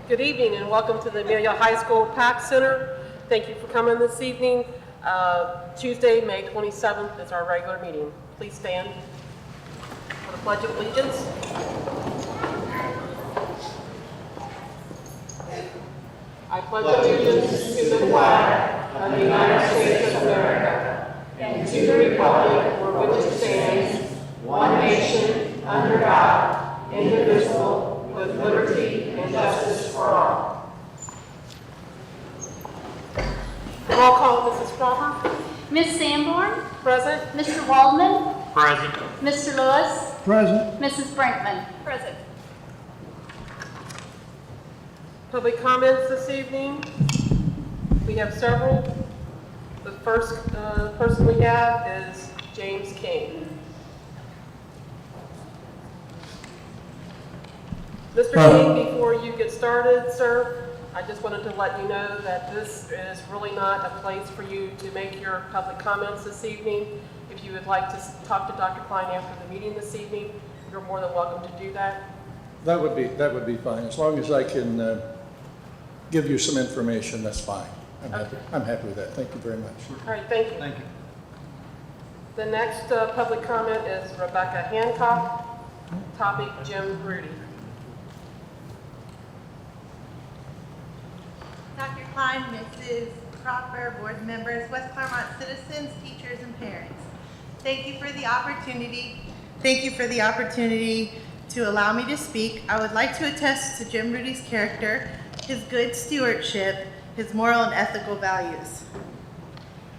Good evening and welcome to the Amelia High School PAC Center. Thank you for coming this evening. Tuesday, May 27th is our regular meeting. Please stand for the Pledge of Allegiance. I pledge allegiance to the flag of the United States of America and to the republic for which it stands, one nation, under God, indivisible, with liberty and justice for all. Roll call, Mrs. Crawford. Ms. Sanborn? Present. Mr. Waldman? Present. Mr. Lewis? Present. Mrs. Brinkman? Present. Public comments this evening. We have several. The first person we have is James King. Mr. King, before you get started, sir, I just wanted to let you know that this is really not a place for you to make your public comments this evening. If you would like to talk to Dr. Klein after the meeting this evening, you're more than welcome to do that. That would be fine. As long as I can give you some information, that's fine. I'm happy with that. Thank you very much. All right, thank you. Thank you. The next public comment is Rebecca Hancock. Topic, Jim Rudy. Dr. Klein, Mrs. Crawford, board members, West Claremont citizens, teachers, and parents. Thank you for the opportunity. To allow me to speak. I would like to attest to Jim Rudy's character, his good stewardship, his moral and ethical values.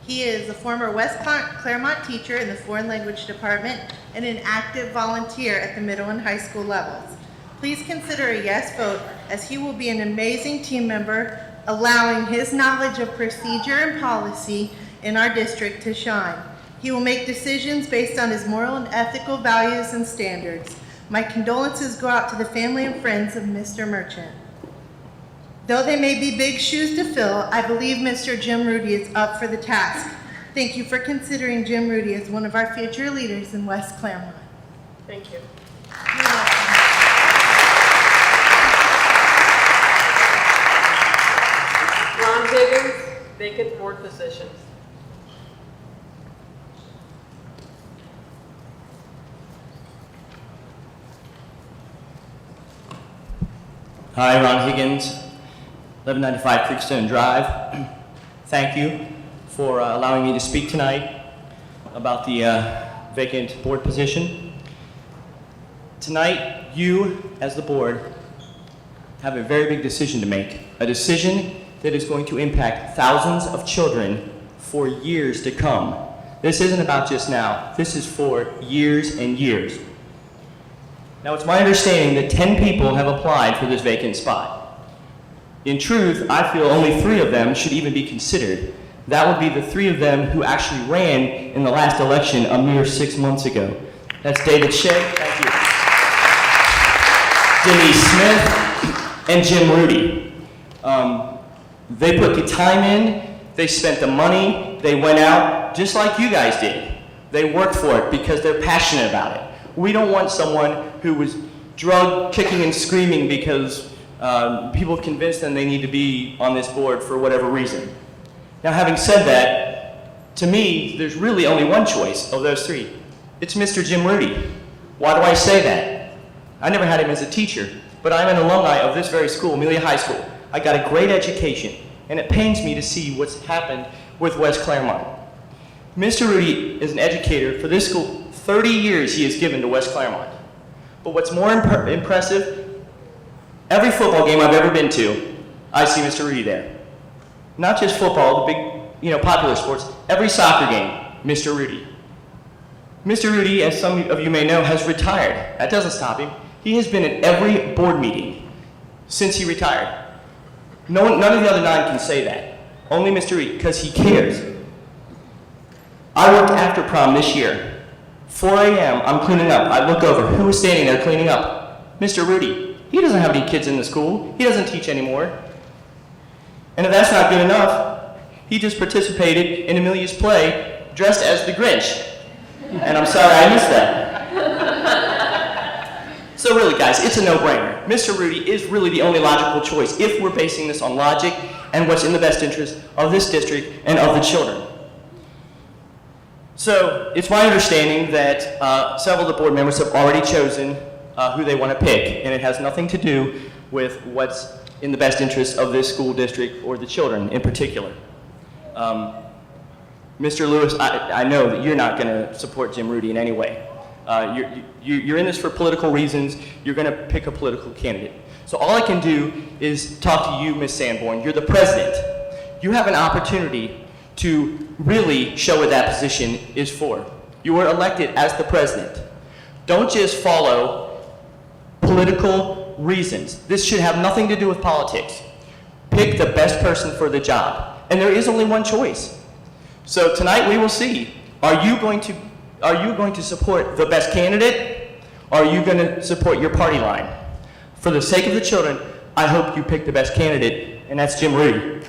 He is a former West Claremont teacher in the foreign language department and an active volunteer at the middle and high school levels. Please consider a yes vote, as he will be an amazing team member, allowing his knowledge of procedure and policy in our district to shine. He will make decisions based on his moral and ethical values and standards. My condolences go out to the family and friends of Mr. Merchant. Though they may be big shoes to fill, I believe Mr. Jim Rudy is up for the task. Thank you for considering Jim Rudy as one of our future leaders in West Claremont. Thank you. You're welcome. Ron Higgins, vacant board position. Hi, Ron Higgins, 1195 Creekstone Drive. Thank you for allowing me to speak tonight about the vacant board position. Tonight, you, as the board, have a very big decision to make. A decision that is going to impact thousands of children for years to come. This isn't about just now. This is for years and years. Now, it's my understanding that 10 people have applied for this vacant spot. In truth, I feel only 3 of them should even be considered. That would be the 3 of them who actually ran in the last election a mere 6 months ago. That's David Shea, thank you, Denise Smith, and Jim Rudy. They put the time in, they spent the money, they went out, just like you guys did. They worked for it because they're passionate about it. We don't want someone who was drug kicking and screaming because people convinced them they need to be on this board for whatever reason. Now, having said that, to me, there's really only one choice of those 3. It's Mr. Jim Rudy. Why do I say that? I never had him as a teacher, but I'm an alumni of this very school, Amelia High School. I got a great education, and it pains me to see what's happened with West Claremont. Mr. Rudy is an educator for this school. 30 years he has given to West Claremont. But what's more impressive, every football game I've ever been to, I see Mr. Rudy there. Not just football, the big, popular sports, every soccer game, Mr. Rudy. Mr. Rudy, as some of you may know, has retired. That doesn't stop him. He has been at every board meeting since he retired. None of the other 9 can say that. Only Mr. Rudy, because he cares. I worked after prom this year. 4 a.m., I'm cleaning up. I look over. Who is standing there cleaning up? Mr. Rudy. He doesn't have any kids in the school. He doesn't teach anymore. And if that's not good enough, he just participated in Amelia's play dressed as the Grinch. And I'm sorry I missed that. So So really, guys, it's a no-brainer. Mr. Rudy is really the only logical choice if we're basing this on logic and what's in the best interest of this district and of the children. So it's my understanding that several of the board members have already chosen who they want to pick, and it has nothing to do with what's in the best interest of this school district or the children in particular. Mr. Lewis, I know that you're not going to support Jim Rudy in any way. You're in this for political reasons. You're going to pick a political candidate. So all I can do is talk to you, Ms. Sanborn. You're the president. You have an opportunity to really show what that position is for. You were elected as the president. Don't just follow political reasons. This should have nothing to do with politics. Pick the best person for the job. And there is only one choice. So tonight we will see, are you going to support the best candidate, or are you going to support your party line? For the sake of the children, I hope you pick the best candidate, and that's Jim Rudy.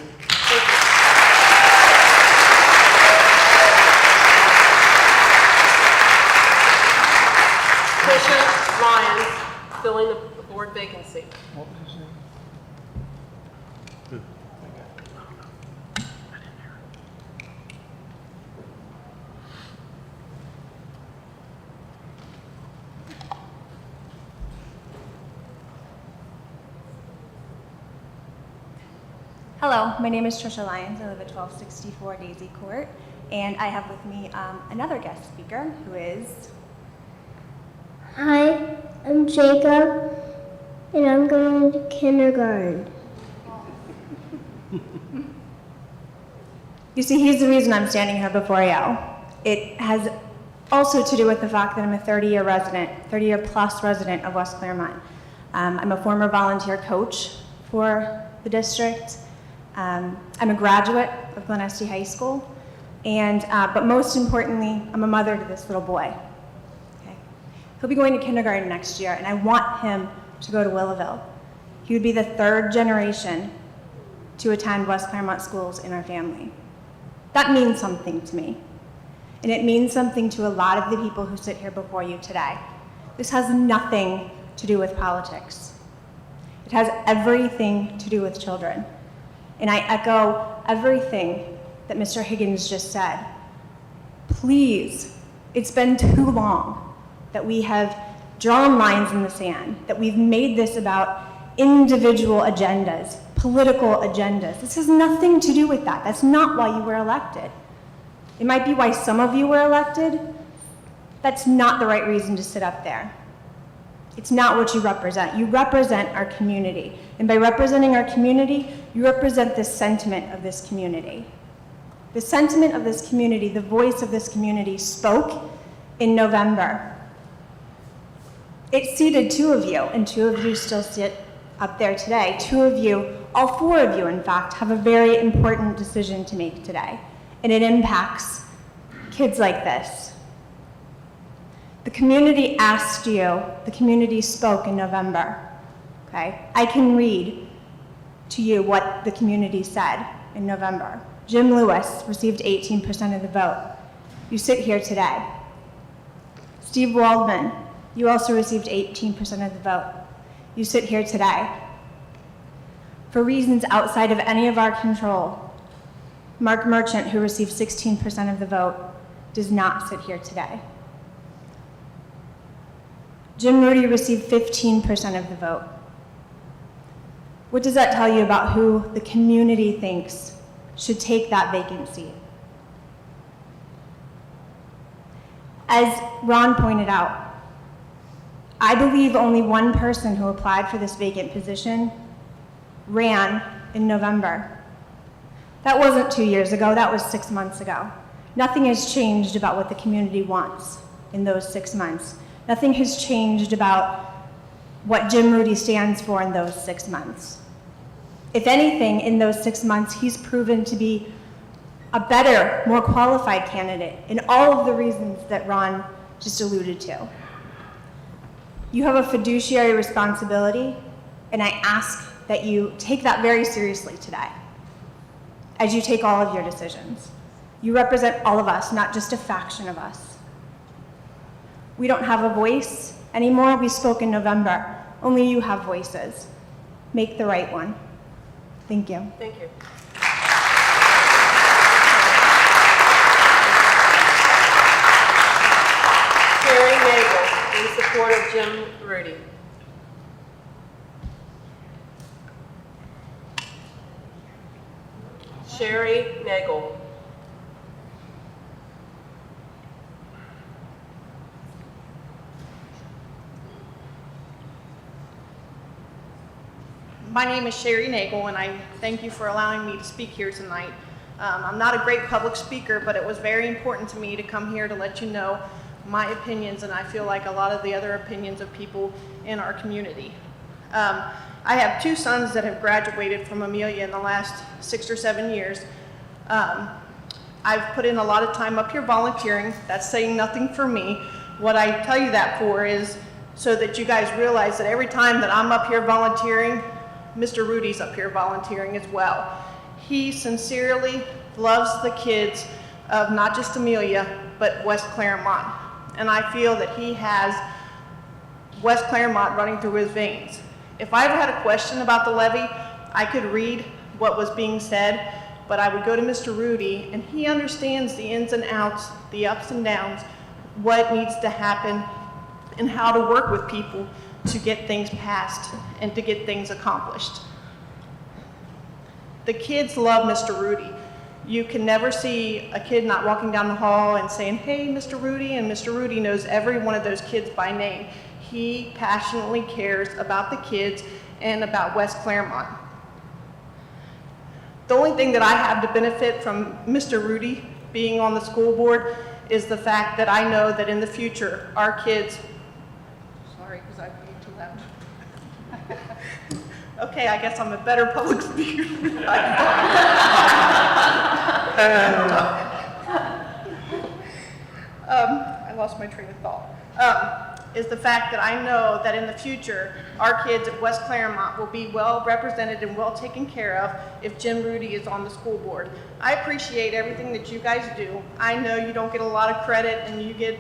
Tricia Lyons, filling the board vacancy. Hello, my name is Tricia Lyons. I live at 1264 Daisy Court, and I have with me another guest speaker who is... Hi, I'm Jacob, and I'm going to kindergarten. You see, he's the reason I'm standing here before you. It has also to do with the fact that I'm a 30-year plus resident of West Claremont. I'm a former volunteer coach for the district. I'm a graduate of Glen Estee High School, and but most importantly, I'm a mother to this little boy. Okay. He'll be going to kindergarten next year, and I want him to go to Willowville. He would be the third generation to attend West Claremont schools in our family. That means something to me, and it means something to a lot of the people who sit here before you today. This has nothing to do with politics. It has everything to do with children. And I echo everything that Mr. Higgins just said. Please, it's been too long that we have drawn lines in the sand, that we've made this about individual agendas, political agendas. This has nothing to do with that. That's not why you were elected. It might be why some of you were elected. That's not the right reason to sit up there. It's not what you represent. You represent our community. And by representing our community, you represent the sentiment of this community. The sentiment of this community, the voice of this community spoke in November. It seated two of you, and two of you still sit up there today. Two of you, all four of you, in fact, have a very important decision to make today. And it impacts kids like this. The community asked you, the community spoke in November, okay? I can read to you what the community said in November. Jim Lewis received 18% of the vote. You sit here today. Steve Waldman, you also received 18% of the vote. You sit here today. For reasons outside of any of our control, Mark Merchant, who received 16% of the vote, does not sit here today. Jim Rudy received 15% of the vote. What does that tell you about who the community thinks should take that vacant seat? As Ron pointed out, I believe only one person who applied for this vacant position ran in November. That wasn't 2 years ago, that was 6 months ago. Nothing has changed about what the community wants in those 6 months. Nothing has changed about what Jim Rudy stands for in those 6 months. If anything, in those 6 months, he's proven to be a better, more qualified candidate in all of the reasons that Ron just alluded to. You have a fiduciary responsibility, and I ask that you take that very seriously today as you take all of your decisions. You represent all of us, not just a faction of us. We don't have a voice Any more will be spoken in November. Only you have voices. Make the right one. Thank you. Thank you. Sherry Nagel, in support of Jim Rudy. Sherry Nagel. My name is Sherry Nagel, and I thank you for allowing me to speak here tonight. I'm not a great public speaker, but it was very important to me to come here to let you know my opinions, and I feel like a lot of the other opinions of people in our community. I have two sons that have graduated from Amelia in the last 6 or 7 years. I've put in a lot of time up here volunteering. That's saying nothing for me. What I tell you that for is so that you guys realize that every time that I'm up here volunteering, Mr. Rudy's up here volunteering as well. He sincerely loves the kids of not just Amelia, but West Claremont. And I feel that he has West Claremont running through his veins. If I ever had a question about the levy, I could read what was being said, but I would go to Mr. Rudy, and he understands the ins and outs, the ups and downs, what needs to happen, and how to work with people to get things passed and to get things accomplished. The kids love Mr. Rudy. You can never see a kid not walking down the hall and saying, "Hey, Mr. Rudy," and Mr. Rudy knows every one of those kids by name. He passionately cares about the kids and about West Claremont. The only thing that I have to benefit from Mr. Rudy being on the school board is the fact that I know that in the future, our kids, sorry, because I'm being too loud. Okay, I guess I'm a better public speaker than I I lost my train of thought. Is the fact that I know that in the future, our kids at West Claremont will be well represented and well taken care of if Jim Rudy is on the school board. I appreciate everything that you guys do. I know you don't get a lot of credit and you get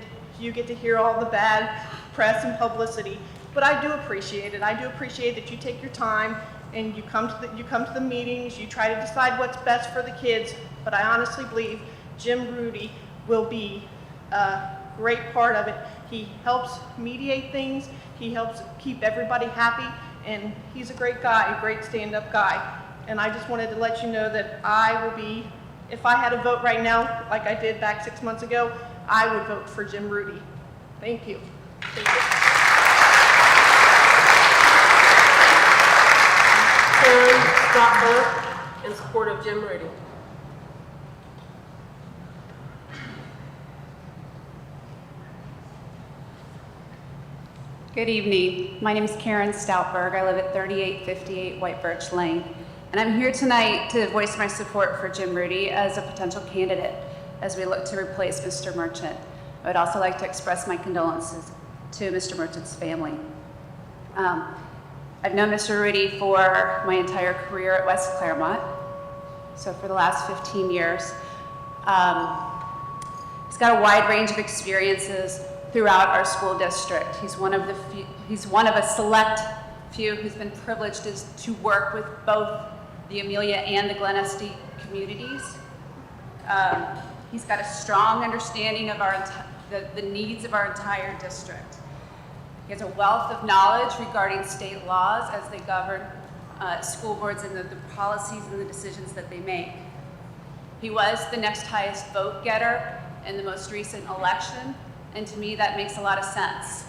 to hear all the bad press and publicity, but I do appreciate it. I do appreciate that you take your time and you come to the meetings, you try to decide what's best for the kids, but I honestly believe Jim Rudy will be a great part of it. He helps mediate things, he helps keep everybody happy, and he's a great guy, a great stand-up guy. And I just wanted to let you know that I will be, if I had a vote right now, like I did back 6 months ago, I would vote for Jim Rudy. Thank you. Thank you. Karen Stockberg, in support of Jim Rudy. Good evening. My name is Karen Stoutberg. I live at 3858 White Birch Lane. And I'm here tonight to voice my support for Jim Rudy as a potential candidate as we look to replace Mr. Merchant. I would also like to express my condolences to Mr. Merchant's family. I've known Mr. Rudy for my entire career at West Claremont, so for the last 15 years. He's got a wide range of experiences throughout our school district. He's one of a select few who's been privileged to work with both the Amelia and the Glen Estee communities. He's got a strong understanding of the needs of our entire district. He has a wealth of knowledge regarding state laws as they govern school boards and the policies and the decisions that they make. He was the next highest vote getter in the most recent election, and to me that makes a lot of sense.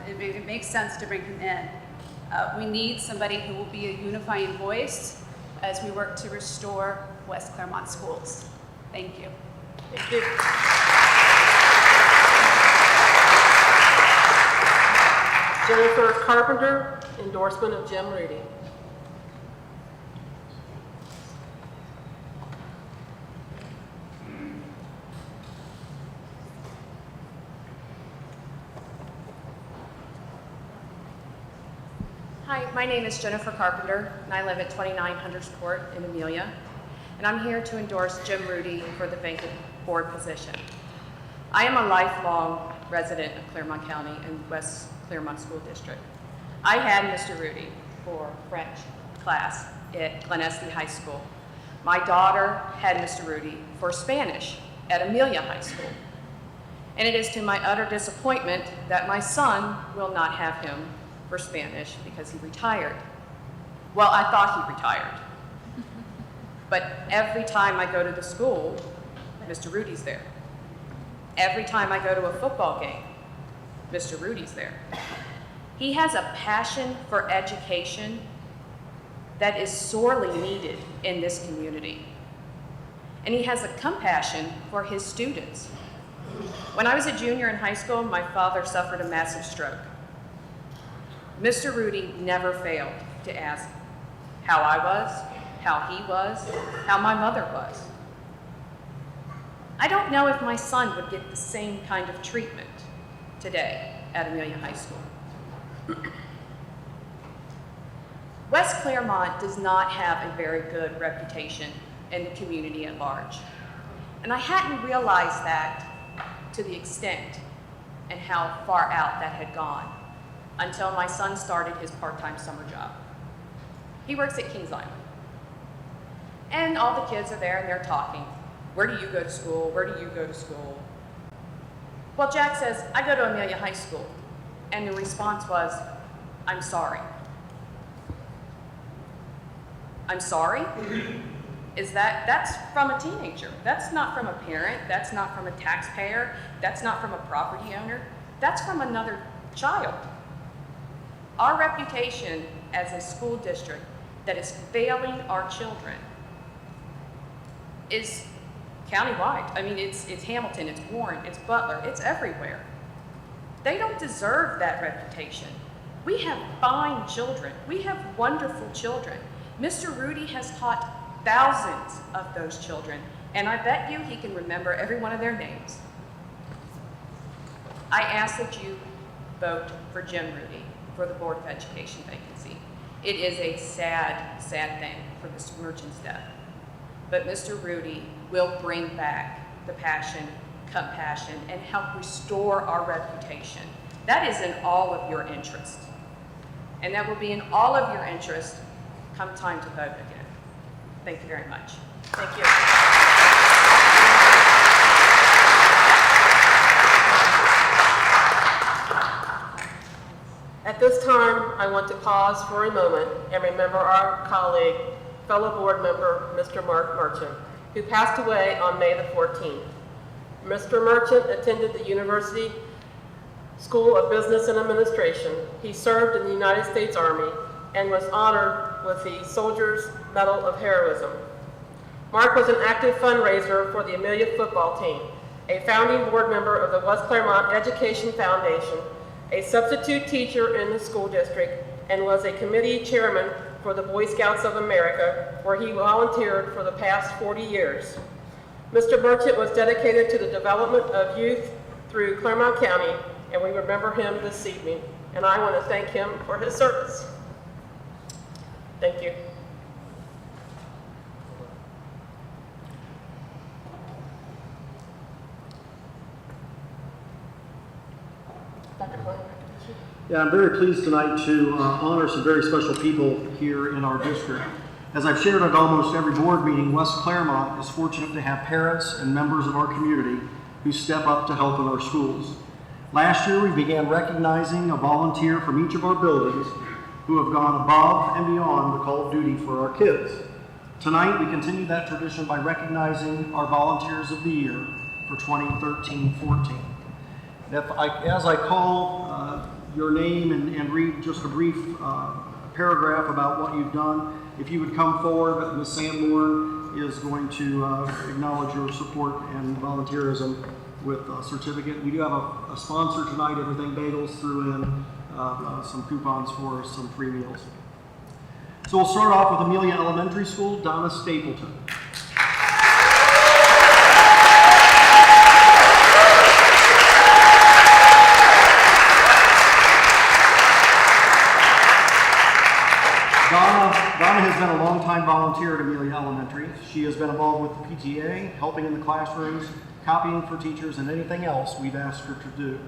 It makes sense to bring him in. We need somebody who will be a unifying voice as we work to restore West Claremont schools. Thank you. Thank you. Jennifer Carpenter, endorsement of Jim Rudy. Hi, my name is Jennifer Carpenter, and I live at 29 Hunters Court in Amelia, and I'm here to endorse Jim Rudy for the vacant board position. I am a lifelong resident of Claremont County and West Claremont School District. I had Mr. Rudy for French class at Glen Estee High School. My daughter had Mr. Rudy for Spanish at Amelia High School. And it is to my utter disappointment that my son will not have him for Spanish because he retired. Well, I thought he retired. But every time I go to the school, Mr. Rudy's there. Every time I go to a football game, Mr. Rudy's there. He has a passion for education that is sorely needed in this community. And he has a compassion for his students. When I was a junior in high school, my father suffered a massive stroke. Mr. Rudy never failed to ask how I was, how he was, how my mother was. I don't know if my son would get the same kind of treatment today at Amelia High School. West Claremont does not have a very good reputation in the community at large. And I hadn't realized that to the extent and how far out that had gone until my son started his part-time summer job. He works at Kings Island. And all the kids are there and they're talking. Where do you go to school? Where do you go to school? Well, Jack says, I go to Amelia High School. And the response was, I'm sorry. I'm sorry? That's from a teenager. That's not from a parent. That's not from a taxpayer. That's not from a property owner. That's from another child. Our reputation as a school district that is failing our children is countywide. I mean, it's Hamilton, it's Warren, it's Butler, it's everywhere. They don't deserve that reputation. We have fine children. We have wonderful children. Mr. Rudy has taught thousands of those children, and I bet you he can remember every one of their names. I ask that you vote for Jim Rudy for the Board of Education vacancy. It is a sad, sad thing for Mr. Merchant's death. But Mr. Rudy will bring back the passion, compassion, and help restore our reputation. That is in all of your interest. And that will be in all of your interest come time to vote again. Thank you very much. Thank you. At this time, I want to pause for a moment and remember our colleague, fellow board member, Mr. Mark Merchant, who passed away on May the 14th. Mr. Merchant attended the University School of Business and Administration. He served in the United States Army and was honored with the Soldier's Medal of Heroism. Mark was an active fundraiser for the Amelia football team, a founding board member of the West Claremont Education Foundation, a substitute teacher in the school district, and was a committee chairman for the Boy Scouts of America, where he volunteered for the past 40 years. Mr. Merchant was dedicated to the development of youth through Claremont County, and we remember him this evening. And I want to thank him for his service. Thank you. Dr. Klein. Yeah, I'm very pleased tonight to honor some very special people here in our district. As I've shared at almost every board meeting, West Claremont is fortunate to have parents and members of our community who step up to help in our schools. Last year, we began recognizing a volunteer from each of our buildings who have gone above and beyond the call of duty for our kids. Tonight, we continue that tradition by recognizing our Volunteers of the Year for 2013-14. As I call your name and read just a brief paragraph about what you've done, if you would come forward, Ms. Sanborn is going to acknowledge your support and volunteerism with a certificate. We do have a sponsor tonight, Everything Bagels, threw in some coupons for some free meals. So we'll start off with Amelia Elementary School, Donna Stapleton. Donna has been a longtime volunteer at Amelia Elementary. She has been involved with the PTA, helping in the classrooms, copying for teachers, and anything else we've asked her to do.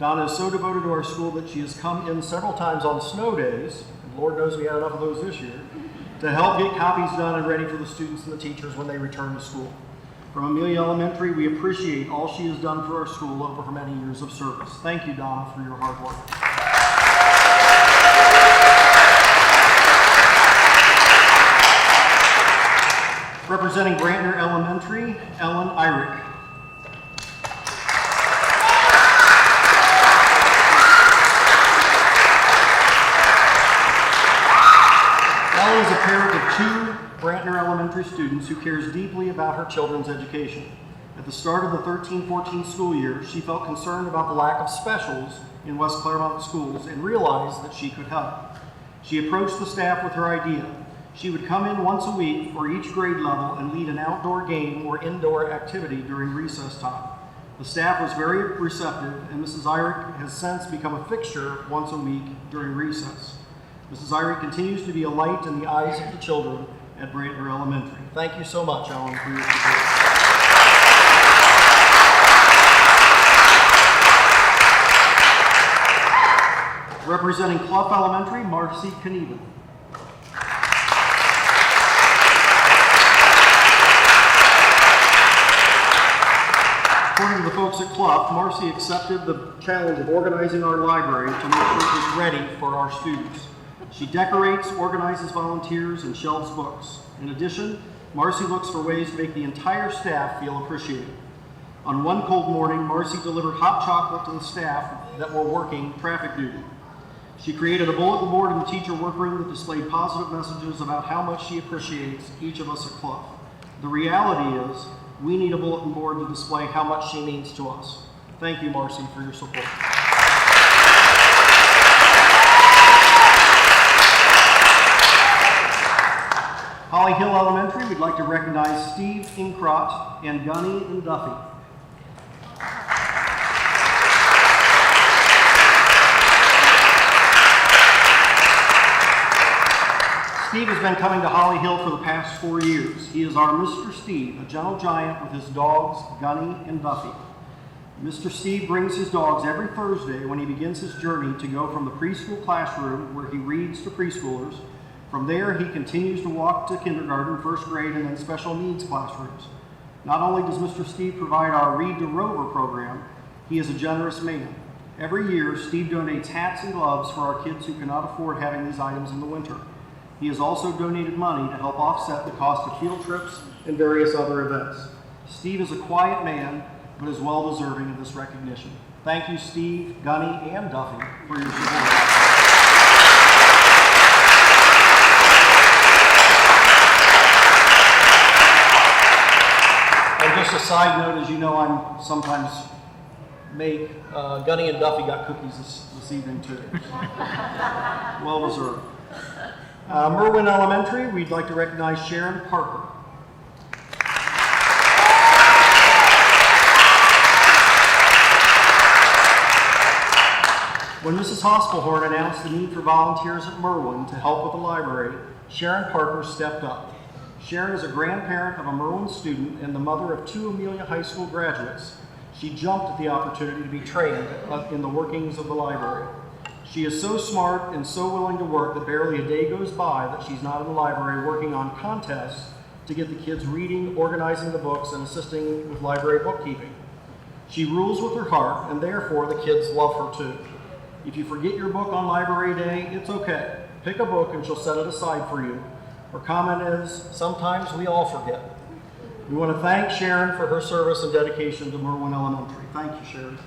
Donna is so devoted to our school that she has come in several times on snow days, and Lord knows we had enough of those this year, to help get copies done and ready for the students and the teachers when they return to school. From Amelia Elementary, we appreciate all she has done for our school over her many years of service. Thank you, Donna, for your hard work. Representing Brantner Elementary, Ellen Eyrich. Ellen is a parent of 2 Brantner Elementary students who cares deeply about her children's education. At the start of the 13-14 school year, she felt concerned about the lack of specials in West Claremont schools and realized that she could help. She approached the staff with her idea. She would come in once a week for each grade level and lead an outdoor game or indoor activity during recess time. The staff was very receptive, and Mrs. Eyrich has since become a fixture once a week during recess. Mrs. Eyrich continues to be a light in the eyes of the children at Brantner Elementary. Thank you so much, Ellen, for your support. Representing Clough Elementary, Marcy Knieven. According to the folks at Clough, Marcy accepted the challenge of organizing our library to make sure it was ready for our students. She decorates, organizes volunteers, and shelves books. In addition, Marcy looks for ways to make the entire staff feel appreciated. On one cold morning, Marcy delivered hot chocolate to the staff that were working traffic duty. She created a bulletin board in the teacher workroom that displayed positive messages about how much she appreciates each of us at Clough. The reality is, we need a bulletin board to display how much she means to us. Thank you, Marcy, for your support. Holly Hill Elementary, we'd like to recognize Steve Inkrot and Gunny and Duffy. Steve has been coming to Holly Hill for the past 4 years. He is our Mr. Steve, a gentle giant with his dogs, Gunny and Duffy. Mr. Steve brings his dogs every Thursday when he begins his journey to go from the preschool classroom where he reads to preschoolers. From there, he continues to walk to kindergarten, first grade, and then special needs classrooms. Not only does Mr. Steve provide our Read to Rover program, he is a generous man. Every year, Steve donates hats and gloves for our kids who cannot afford having these items in the winter. He has also donated money to help offset the cost of field trips and various other events. Steve is a quiet man, but is well deserving of this recognition. Thank you, Steve, Gunny, and Duffy for your support. And just a side note, as you know, I'm sometimes make, Gunny and Duffy got cookies this evening too. Well deserved. Merwin Elementary, we'd like to recognize Sharon Parker. When Mrs. Hospelhorn announced the need for volunteers at Merwin to help with the library, Sharon Parker stepped up. Sharon is a grandparent of a Merwin student and the mother of 2 Amelia High School graduates. She jumped at the opportunity to be trained in the workings of the library. She is so smart and so willing to work that barely a day goes by that she's not in the library working on contests to get the kids reading, organizing the books, and assisting with library bookkeeping. She rules with her heart, and therefore the kids love her too. If you forget your book on library day, it's okay. Pick a book and she'll set it aside for you. Her comment is, sometimes we all forget. We want to thank Sharon for her service and dedication to Merwin Elementary. Thank you, Sharon.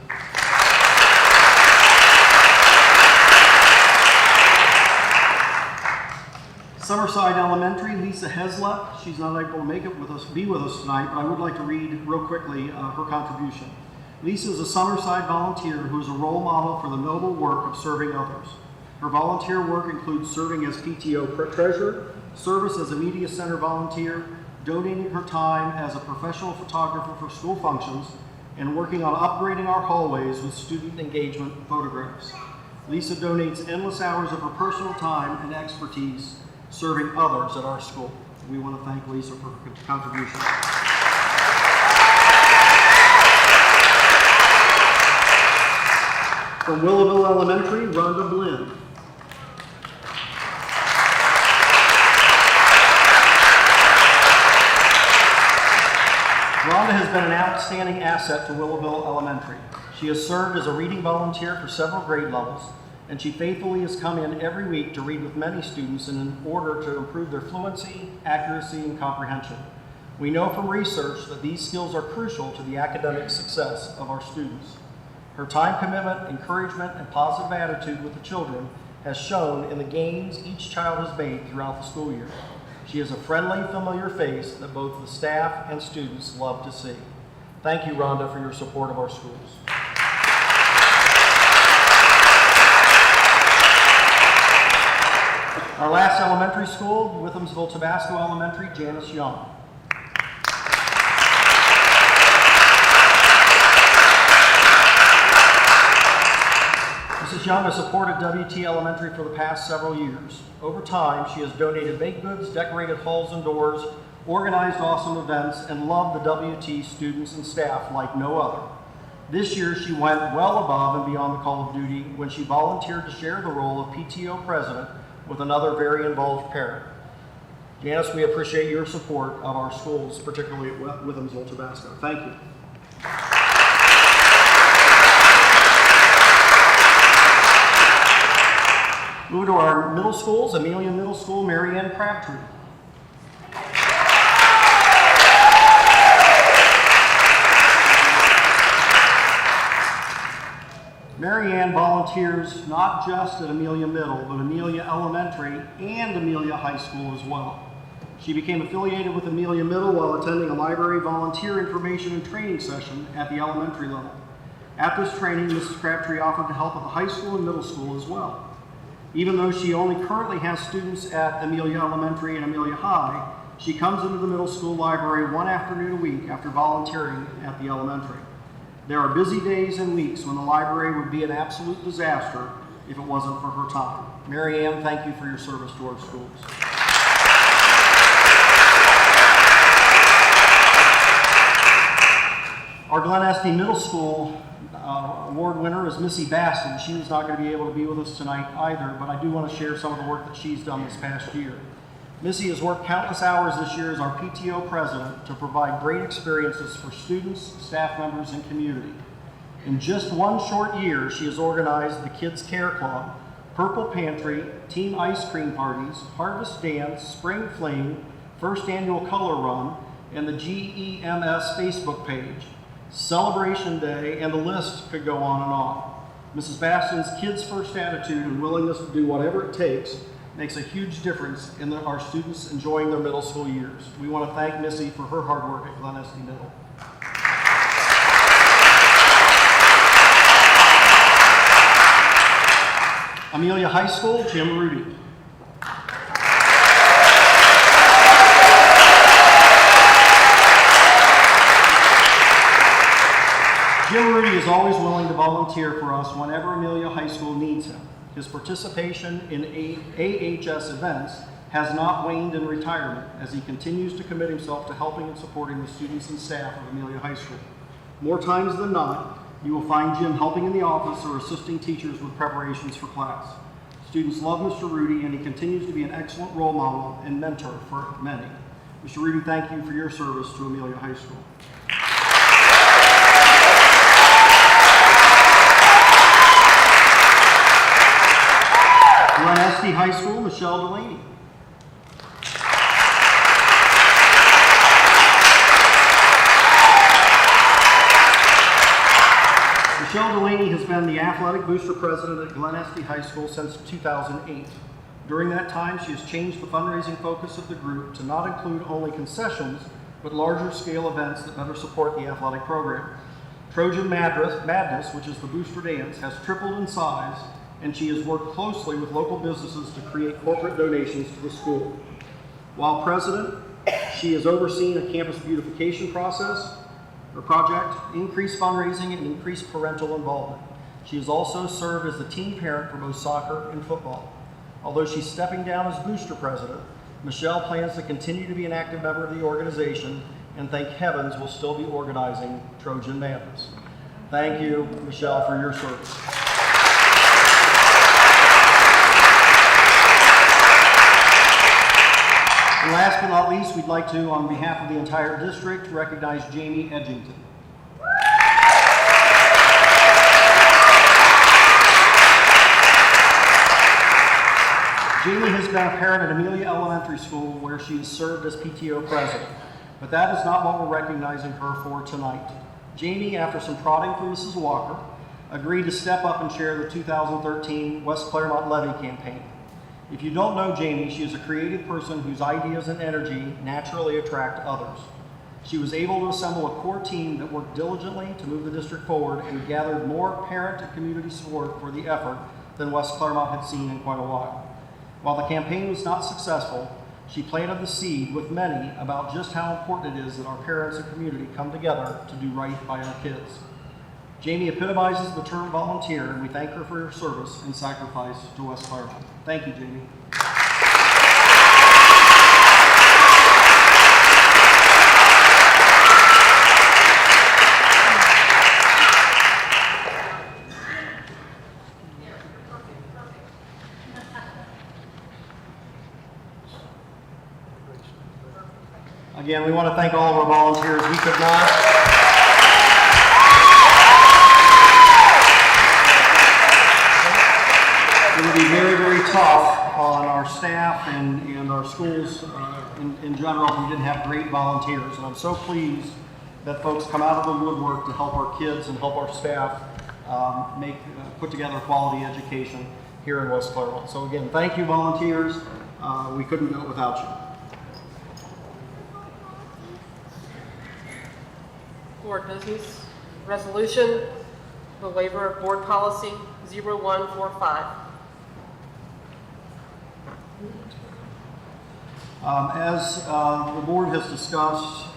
Summerside Elementary, Lisa Heslop. She's not able to be with us tonight, but I would like to read real quickly her contribution. Lisa is a Summerside volunteer who is a role model for the noble work of serving others. Her volunteer work includes serving as PTO treasurer, service as a media center volunteer, donating her time as a professional photographer for school functions, and working on upgrading our hallways with student engagement photographs. Lisa donates endless hours of her personal time and expertise serving others at our school. We want to thank Lisa for her contribution. From Willowville Elementary, Rhonda Blinn. Rhonda has been an outstanding asset to Willowville Elementary. She has served as a reading volunteer for several grade levels, and she faithfully has come in every week to read with many students in order to improve their fluency, accuracy, and comprehension. We know from research that these skills are crucial to the academic success of our students. Her time commitment, encouragement, and positive attitude with the children has shown in the gains each child has made throughout the school year. She is a friendly, familiar face that both the staff and students love to see. Thank you, Rhonda, for your support of our schools. Our last elementary school, Withamsville Tabasco Elementary, Janice Young. Mrs. Young has supported WT Elementary for the past several years. Over time, she has donated baked goods, decorated halls and doors, organized awesome events, and loved the WT students and staff like no other. This year, she went well above and beyond the call of duty when she volunteered to share the role of PTO president with another very involved parent. Janice, we appreciate your support of our schools, particularly at Withamsville Tabasco. Thank you. Moving to our middle schools, Amelia Middle School, Marianne Crabtree. Marianne volunteers not just at Amelia Middle, but Amelia Elementary and Amelia High School as well. She became affiliated with Amelia Middle while attending a library volunteer information and training session at the elementary level. At this training, Mrs. Crabtree offered to help at the high school and middle school as well. Even though she only currently has students at Amelia Elementary and Amelia High, she comes into the middle school library one afternoon a week after volunteering at the elementary. There are busy days and weeks when the library would be an absolute disaster if it wasn't for her time. Mary Ann, thank you for your service to our schools. Our Glen Estee Middle School award winner is Missy Baston. She was not going to be able to be with us tonight either, but I do want to share some of the work that she's done this past year. Missy has worked countless hours this year as our PTO president to provide great experiences for students, staff members, and community. In just one short year, she has organized the Kids Care Club, Purple Pantry, Team Ice Cream Parties, Harvest Dance, Spring Fling, First Annual Color Run, and the GEMS Facebook page, Celebration Day, and the list could go on and on. Mrs. Baston's kids first attitude and willingness to do whatever it takes makes a huge difference in our students enjoying their middle school years. We want to thank Missy for her hard work at Glen Estee Middle. Amelia High School, Jim Rudy. Jim Rudy is always willing to volunteer for us whenever Amelia High School needs him. His participation in AHS events has not waned in retirement as he continues to commit himself to helping and supporting the students and staff of Amelia High School. More times than not, you will find Jim helping in the office or assisting teachers with preparations for class. Students love Mr. Rudy, and he continues to be an excellent role model and mentor for many. Mr. Rudy, thank you for your service to Amelia High School. Glen Estee High School, Michelle Delaney. Michelle Delaney has been the athletic booster president at Glen Estee High School since 2008. During that time, she has changed the fundraising focus of the group to not include only concessions, but larger scale events that better support the athletic program. Trojan Madness, which is the booster dance, has tripled in size, and she has worked closely with local businesses to create corporate donations to the school. While president, she has overseen a campus beautification project, increased fundraising, and increased parental involvement. She has also served as the team parent for both soccer and football. Although she's stepping down as booster president, Michelle plans to continue to be an active member of the organization, and thank heavens will still be organizing Trojan Madness. Thank you, Michelle, for your service. like to, on behalf of the entire district, recognize Jamie Edgington. Jamie has been a parent at Amelia Elementary School where she has served as PTO president, but that is not what we're recognizing her for tonight. Jamie, after some prodding from Mrs. Walker, agreed to step up and chair the 2013 West Claremont Levy campaign. If you don't know Jamie, she is a creative person whose ideas and energy naturally attract others. She was able to assemble a core team that worked diligently to move the district forward and gathered more parent and community support for the effort than West Claremont had seen in quite a while. While the campaign was not successful, she planted the seed with many about just how important it is that our parents and community come together to do right by our kids. Jamie epitomizes the term volunteer, and we thank her for her service and sacrifice to West Claremont. Thank you, Jamie. Again, we want to thank all of our volunteers. We could not. It would be very, very tough on our staff and our schools in general if we didn't have great volunteers. And I'm so pleased that folks come out of the woodwork to help our kids and help our staff put together a quality education here in West Claremont. So again, thank you, volunteers. We couldn't do it without you. Board business, resolution, the waiver of board policy 0145. As the board has discussed,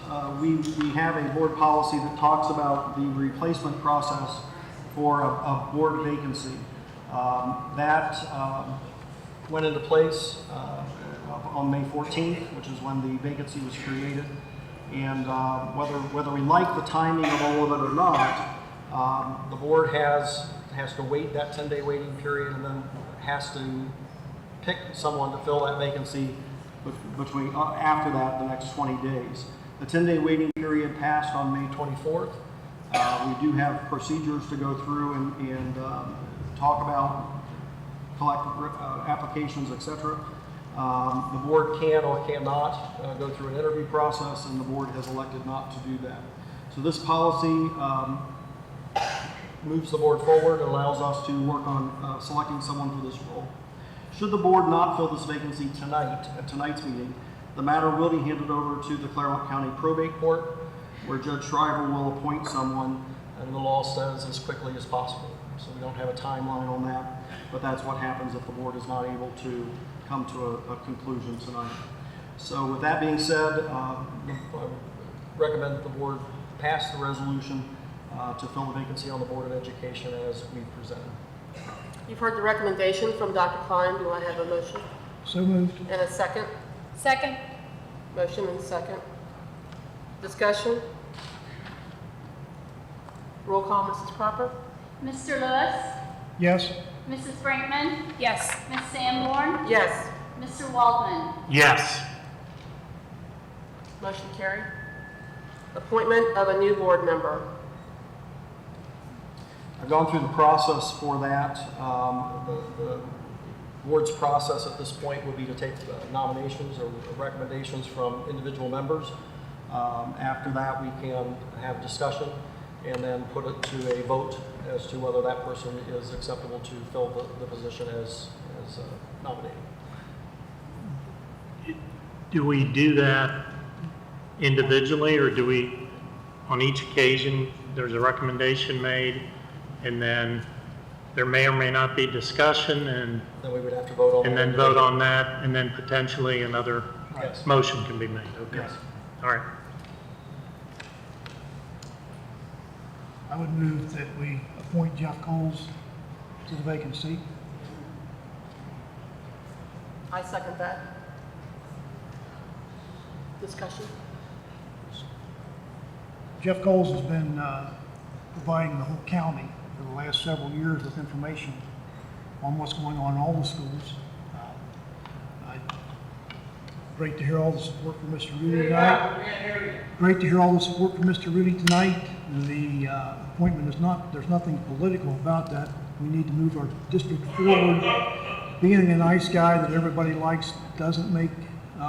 we have a board policy that talks about the replacement process for a board vacancy. That went into place on May 14th, which is when the vacancy was created. And whether we like the timing of all of it or not, the board has to wait that 10-day waiting period and then has to pick someone to fill that vacancy between after that the next 20 days. The 10-day waiting period passed on May 24th. We do have procedures to go through and talk about, collect applications, etc. The board can or cannot go through an interview process, and the board has elected not to do that. So this policy moves the board forward and allows us to work on selecting someone for this role. Should the board not fill this vacancy tonight, at tonight's meeting, the matter will be handed over to the Claremont County Probate Court, where Judge Shriver will appoint someone, and the law says as quickly as possible. So we don't have a timeline on that, but that's what happens if the board is not able to come to a conclusion tonight. So with that being said, I recommend that the board pass the resolution to fill the vacancy on the Board of Education as we've presented. You've heard the recommendation from Dr. Klein. Do I have a motion? So moved. And a second? Second. Motion and second. Discussion? Roll call, Mrs. Cropper? Mr. Lewis? Yes. Mrs. Brinkman? Yes. Ms. Sanborn? Yes. Mr. Waldman? Yes. Motion carried. Appointment of a new board member. I've gone through the process for that. The board's process at this point would be to take nominations or recommendations from individual members. After that, we can have discussion and then put it to a vote as to whether that person is acceptable to fill the position as nominated. Do we do that individually, or do we, on each occasion, there's a recommendation made, and then there may or may not be discussion, and then we would have to vote on and then vote on that, and then potentially another Yes. motion can be made? Okay. Yes. All right. I would move that we appoint Jeff Coles to the vacant seat. I second that. Discussion? Jeff Coles has been providing the whole county for the last several years with information on what's going on in all the schools. Great to hear all the support for Mr. Rudy tonight. Great to hear all the support for Mr. Rudy tonight. The appointment is not, there's nothing political about that. We need to move our district forward. Being a nice guy that everybody likes doesn't make We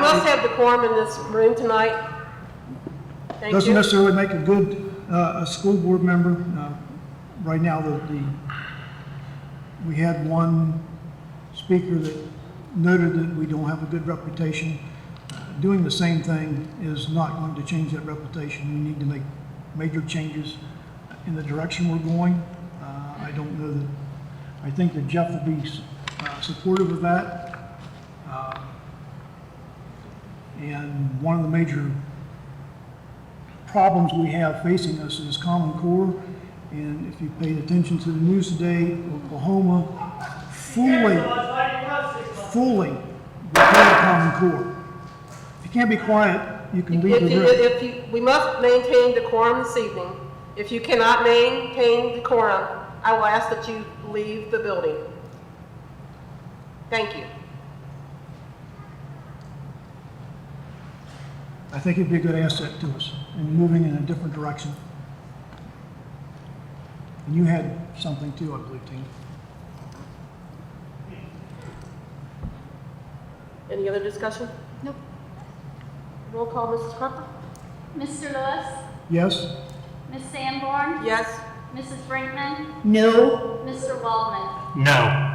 must have decorum in this room tonight. Thank doesn't you. necessarily make a good a school board member. Right now, we had one speaker that noted that we don't have a good reputation. Doing the same thing is not going to change that reputation. We need to make major changes in the direction we're going. I don't know that, I think that Jeff will be supportive of that. And one of the major problems we have facing us is Common Core. And if you paid attention to the news today, Oklahoma fully repealed Common Core. If you can't be quiet, you can leave the room. We must maintain decorum this evening. If you cannot maintain decorum, I will ask that you leave the building. Thank you. I think it'd be a good asset to us in moving in a different direction. And you had something too, I believe, Tina. Any other discussion? Nope. Roll call, Mrs. Harper? Mr. Lewis? Yes? Ms. Sanborn? Yes. Mrs. Brinkman? No. Mr. Waldman? No.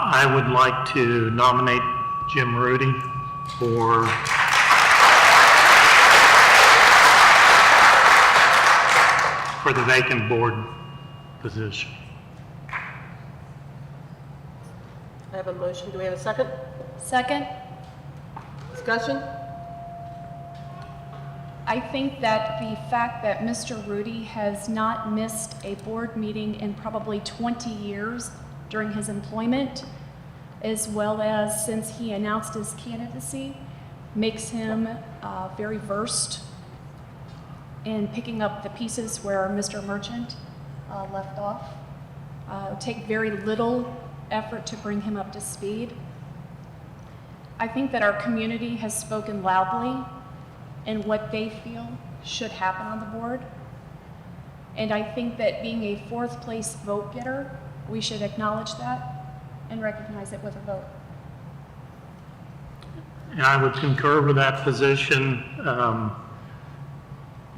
I would like to nominate Jim Rudy for the vacant board position. I have a motion. Do we have a second? Second, Discussion? I think that the fact that Mr. Rudy has not missed a board meeting in probably 20 years during his employment, as well as since he announced his candidacy, makes him very versed in picking up the pieces where Mr. Merchant left off. It would take very little effort to bring him up to speed. I think that our community has spoken loudly in what they feel should happen on the board. And I think that being a fourth place vote getter, we should acknowledge that and recognize it with a vote. And I would concur with that position.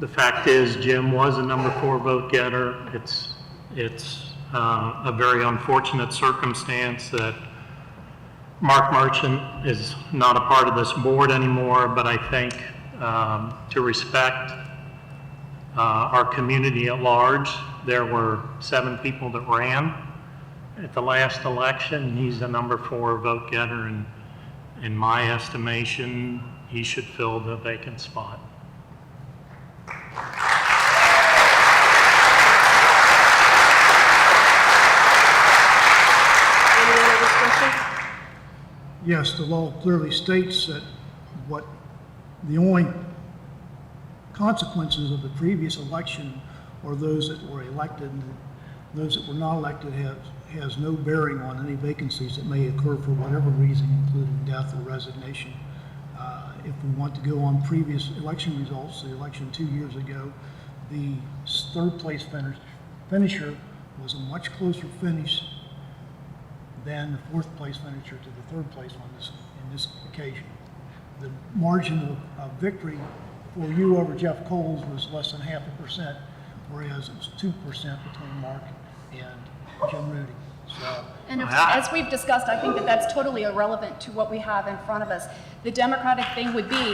The fact is, Jim was a number 4 vote getter. It's a very unfortunate circumstance that Mark Merchant is not a part of this board anymore, but I think to respect our community at large, there were 7 people that ran at the last election. He's a number 4 vote getter, and in my estimation, he should fill the vacant spot. Any other discussion? Yes, the law clearly states that what the only consequences of the previous election are those that were elected, and those that were not elected has no bearing on any vacancies that may occur for whatever reason, including death or resignation. If we want to go on previous election results, the election 2 years ago, the third place finisher was a much closer finish than the fourth place finisher to the third place in this occasion. The margin of victory for you over Jeff Coles was less than 0.5%, whereas it was 2% between Mark and Jim Rudy. So, And as we've discussed, I think that that's totally irrelevant to what we have in front of us. The Democratic thing would be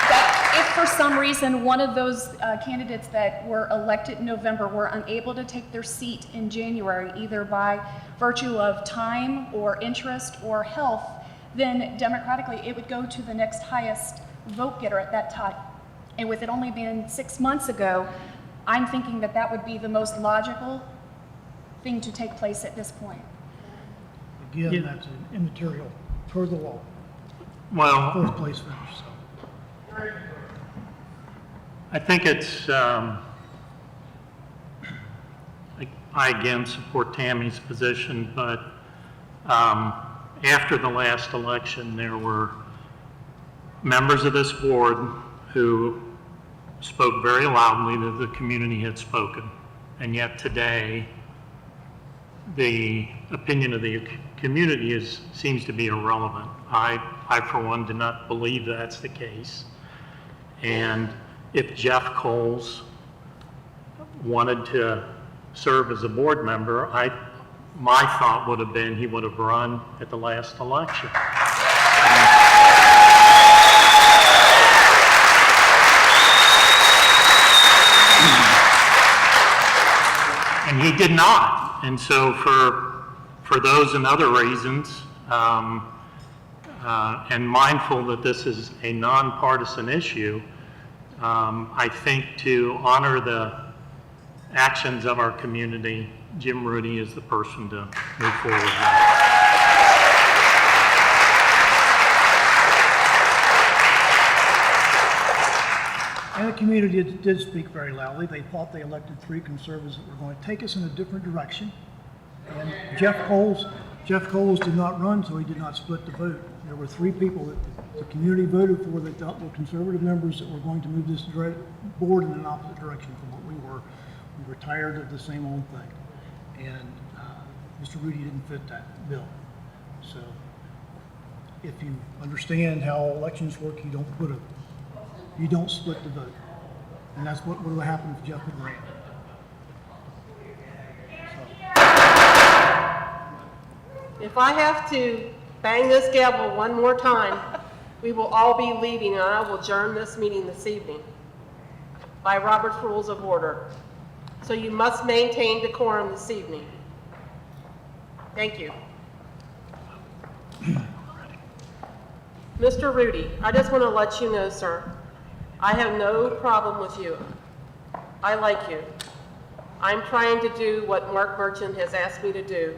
that if for some reason one of those candidates that were elected in November were unable to take their seat in January, either by virtue of time or interest or health, then democratically it would go to the next highest vote getter at that time. And with it only being 6 months ago, I'm thinking that that would be the most logical thing to take place at this point. again, that's an immaterial per the law. Well, Fourth place finish. So. I think it's, I again support Tammy's position, but after the last election, there were members of this board who spoke very loudly that the community had spoken. And yet today, the opinion of the community seems to be irrelevant. I for one, do not believe that's the case. And if Jeff Coles wanted to serve as a board member, my thought would have been he would have run at the last election. And he did not. And so for those and other reasons, and mindful that this is a nonpartisan issue, I think to honor the actions of our community, Jim Rudy is the person to move forward with. And the community did speak very loudly. They thought they elected 3 conservatives that were going to take us in a different direction. And Jeff Coles did not run, so he did not split the vote. There were 3 people that the community voted for that thought were conservative members that were going to move this board in an opposite direction from what we were. We were tired of the same old thing. And Mr. Rudy didn't fit that bill. So if you understand how elections work, you don't split the vote. And that's what would have happened if Jeff had ran. If I have to bang this gavel one more time, we will all be leaving, and I will adjourn this meeting this evening by Robert's Rules of Order. So you must maintain decorum this evening. Thank you. Mr. Rudy, I just want to let you know, sir, I have no problem with you. I like you. I'm trying to do what Mark Merchant has asked me to do.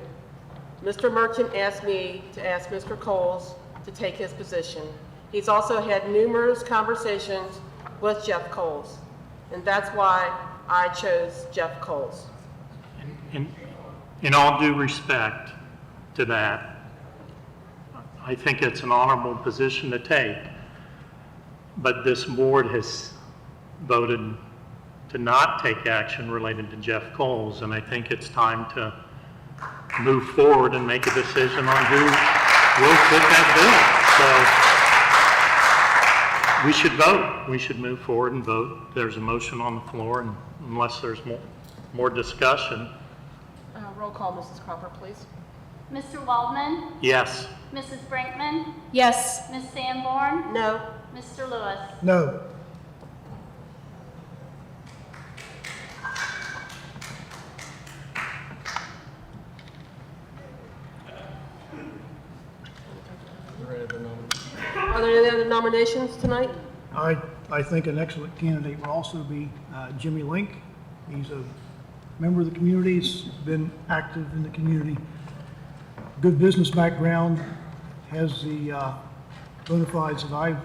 Mr. Merchant asked me to ask Mr. Coles to take his position. He's also had numerous conversations with Jeff Coles, and that's why I chose Jeff Coles. In all due respect to that, I think it's an honorable position to take, but this board has voted to not take action related to Jeff Coles, and I think it's time to move forward and make a decision on who will fit that bill. So we should vote. We should move forward and vote. There's a motion on the floor, and unless there's more discussion. Roll call, Mrs. Crawford, please. Mr. Waldman? Yes. Mrs. Brinkman? Yes. Ms. Sanborn? No. Mr. Lewis? No. Are there any other nominations tonight? I think an excellent candidate will also be Jimmy Link. He's a member of the community, he's been active in the community, good business background, has the bona fides that I've,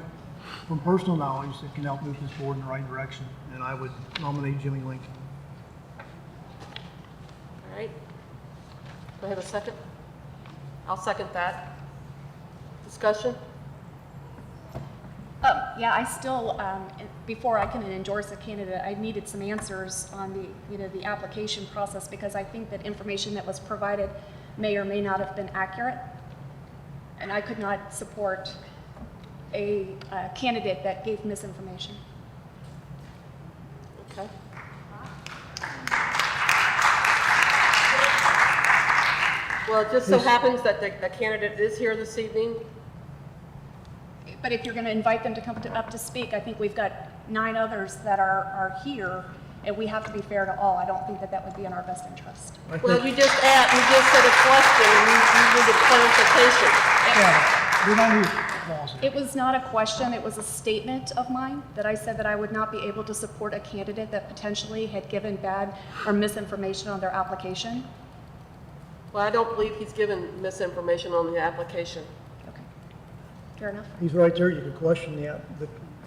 from personal knowledge, that can help move this board in the right direction, and I would nominate Jimmy Link. All right. Do I have a second? I'll second that. Discussion? Yeah, I still, before I can endorse a candidate, I needed some answers on the application process, because I think that information that was provided may or may not have been accurate. And I could not support a candidate that gave misinformation. Okay. Well, it just so happens that the candidate is here this evening. But if you're going to invite them to come up to speak, I think we've got 9 others that are here, and we have to be fair to all. I don't think that that would be in our best interest. Well, you just said a question, and you needed clarification. Yeah, we don't need laws. It was not a question, it was a statement of mine that I said that I would not be able to support a candidate that potentially had given bad or misinformation on their application. Well, I don't believe he's given misinformation on the application. Okay, fair enough. He's right there, you could question the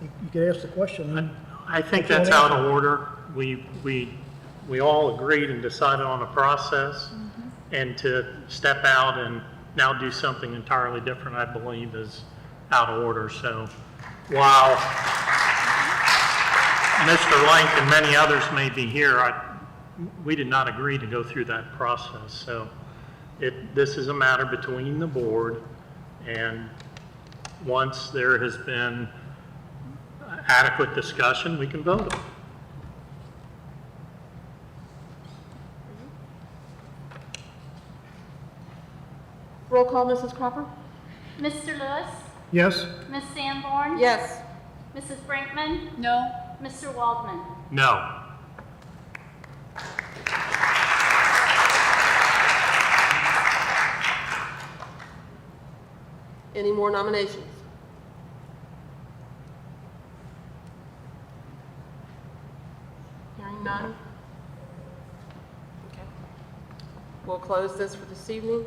You could ask the question. I think that's out of order. We all agreed and decided on a process, and to step out and now do something entirely different, I believe, is out of order. So while Mr. Lank and many others may be here, we did not agree to go through that process. So this is a matter between the board, and once there has been adequate discussion, we can vote on it. Roll call, Mrs. Cropper? Mr. Lewis, Yes? Ms. Sanborn, Yes. Mrs. Brinkman, No. Mr. Waldman. No. Any more nominations? Hearing none? Okay. We'll close this for this evening.